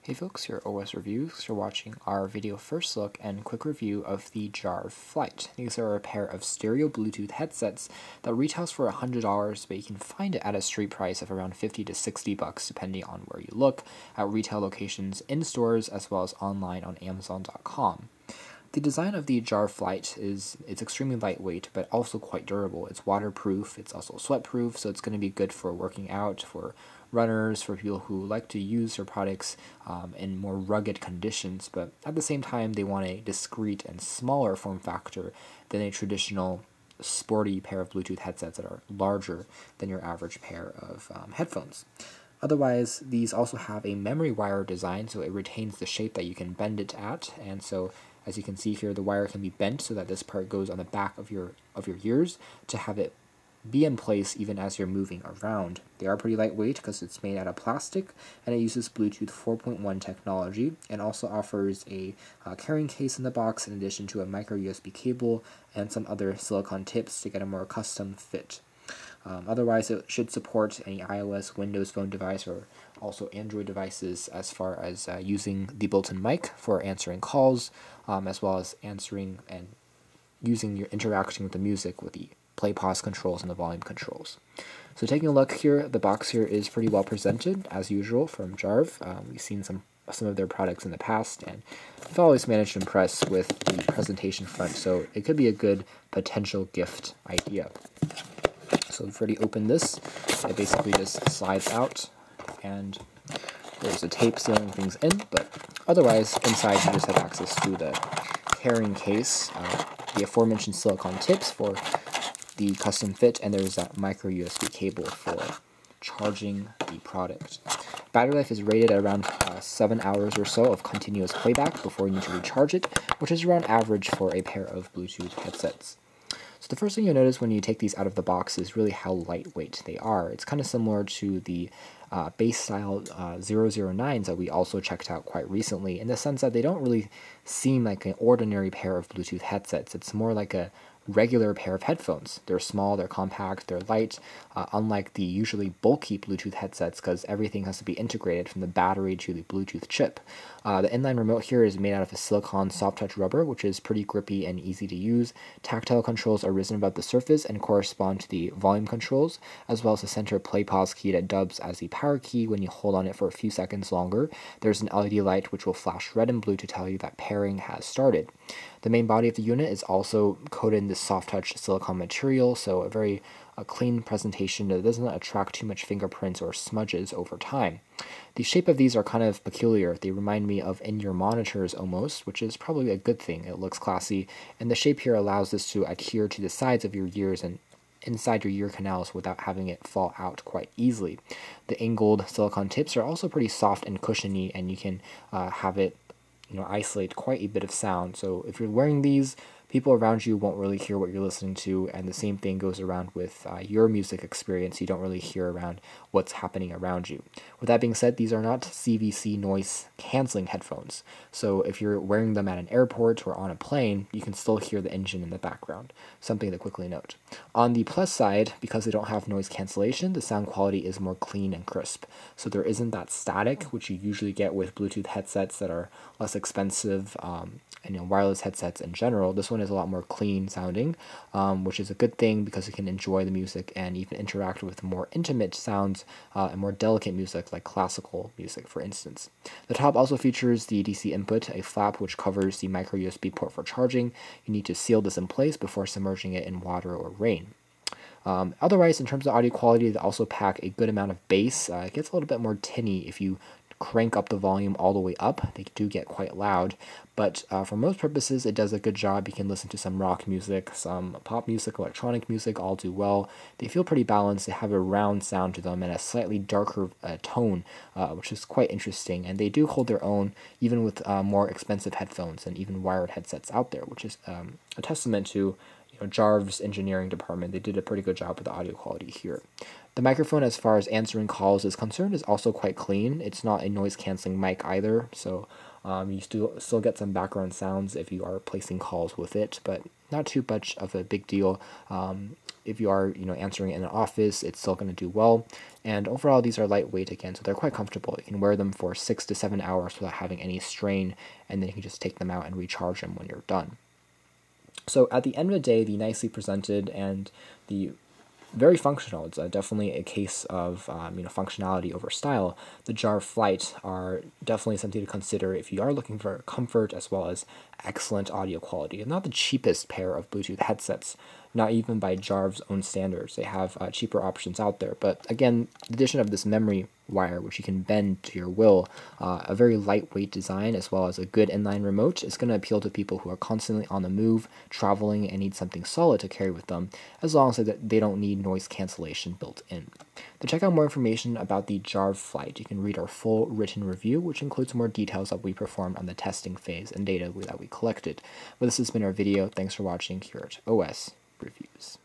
Hey folks, here at OS Reviews. You're watching our video first look and quick review of the Jarv Flight. These are a pair of stereo Bluetooth headsets that retails for $100, but you can find it at a street price of around $50 to $60 depending on where you look, at retail locations in stores as well as online on Amazon.com. The design of the Jarv Flight it's extremely lightweight, but also quite durable. It's waterproof, it's also sweat-proof, so it's going to be good for working out, for runners, for people who like to use their products in more rugged conditions, but at the same time they want a discreet and smaller form factor than a traditional sporty pair of Bluetooth headsets that are larger than your average pair of headphones. Otherwise, these also have a memory wire design, so it retains the shape that you can bend it at, and so as you can see here, the wire can be bent so that this part goes on the back of your ears to have it be in place even as you're moving around. They are pretty lightweight because it's made out of plastic, and it uses Bluetooth 4.1 technology, and also offers a carrying case in the box in addition to a micro USB cable and some other silicone tips to get a more custom fit. Otherwise, it should support any iOS, Windows Phone device, or also Android devices as far as using the built-in mic for answering calls, as well as answering and using your interaction with the music with the play pause controls and the volume controls. So taking a look here, the box here is pretty well presented as usual from Jarv. We've seen some of their products in the past, and they've always managed to impress with the presentation front, so it could be a good potential gift idea. So we've already opened this. It basically just slides out, and there's a tape sealing things in, but otherwise inside you just have access to the carrying case, the aforementioned silicone tips for the custom fit, and there's that micro USB cable for charging the product. Battery life is rated at around 7 hours or so of continuous playback before you need to recharge it, which is around average for a pair of Bluetooth headsets. So the first thing you'll notice when you take these out of the box is really how lightweight they are. It's kind of similar to the base style 009s that we also checked out quite recently, in the sense that they don't really seem like an ordinary pair of Bluetooth headsets. It's more like a regular pair of headphones. They're small, they're compact, they're light, unlike the usually bulky Bluetooth headsets, because everything has to be integrated from the battery to the Bluetooth chip. The inline remote here is made out of a silicone soft touch rubber, which is pretty grippy and easy to use. Tactile controls are risen above the surface and correspond to the volume controls, as well as the center play pause key that dubs as the power key when you hold on it for a few seconds longer. There's an LED light which will flash red and blue to tell you that pairing has started. The main body of the unit is also coated in this soft touch silicone material, so a very clean presentation that doesn't attract too much fingerprints or smudges over time. The shape of these are kind of peculiar. They remind me of in-ear monitors almost, which is probably a good thing. It looks classy, and the shape here allows this to adhere to the sides of your ears and inside your ear canals without having it fall out quite easily. The angled silicone tips are also pretty soft and cushiony, and you can have it isolate quite a bit of sound. So if you're wearing these, people around you won't really hear what you're listening to, and the same thing goes around with your music experience. You don't really hear around what's happening around you. With that being said, these are not CVC noise canceling headphones, so if you're wearing them at an airport or on a plane, you can still hear the engine in the background, something to quickly note. On the plus side, because they don't have noise cancellation, the sound quality is more clean and crisp, so there isn't that static which you usually get with Bluetooth headsets that are less expensive, and wireless headsets in general. This one is a lot more clean sounding, which is a good thing because you can enjoy the music and even interact with more intimate sounds and more delicate music like classical music, for instance. The top also features the DC input, a flap which covers the micro USB port for charging. You need to seal this in place before submerging it in water or rain. Otherwise, in terms of audio quality, they also pack a good amount of bass. It gets a little bit more tinny if you crank up the volume all the way up. They do get quite loud, but for most purposes it does a good job. You can listen to some rock music, some pop music, electronic music, all do well. They feel pretty balanced. They have a round sound to them and a slightly darker tone, which is quite interesting, and they do hold their own even with more expensive headphones and even wired headsets out there, which is a testament to Jarv's engineering department. They did a pretty good job with the audio quality here. The microphone, as far as answering calls is concerned, is also quite clean. It's not a noise-canceling mic either, so you still get some background sounds if you are placing calls with it, but not too much of a big deal. if you are answering in an office, it's still going to do well. And overall, these are lightweight again, so they're quite comfortable. You can wear them for 6 to 7 hours without having any strain, and then you can just take them out and recharge them when you're done. So at the end of the day, the nicely presented and the very functional, it's definitely a case of functionality over style. The Jarv Flight are definitely something to consider if you are looking for comfort as well as excellent audio quality. And not the cheapest pair of Bluetooth headsets, not even by Jarv's own standards. They have cheaper options out there. But again, the addition of this memory wire, which you can bend to your will, a very lightweight design, as well as a good inline remote, is going to appeal to people who are constantly on the move, traveling, and need something solid to carry with them, as long as they don't need noise cancellation built in. To check out more information about the Jarv Flight, you can read our full written review, which includes more details that we performed on the testing phase and data that we collected. But this has been our video. Thanks for watching here at OS Reviews.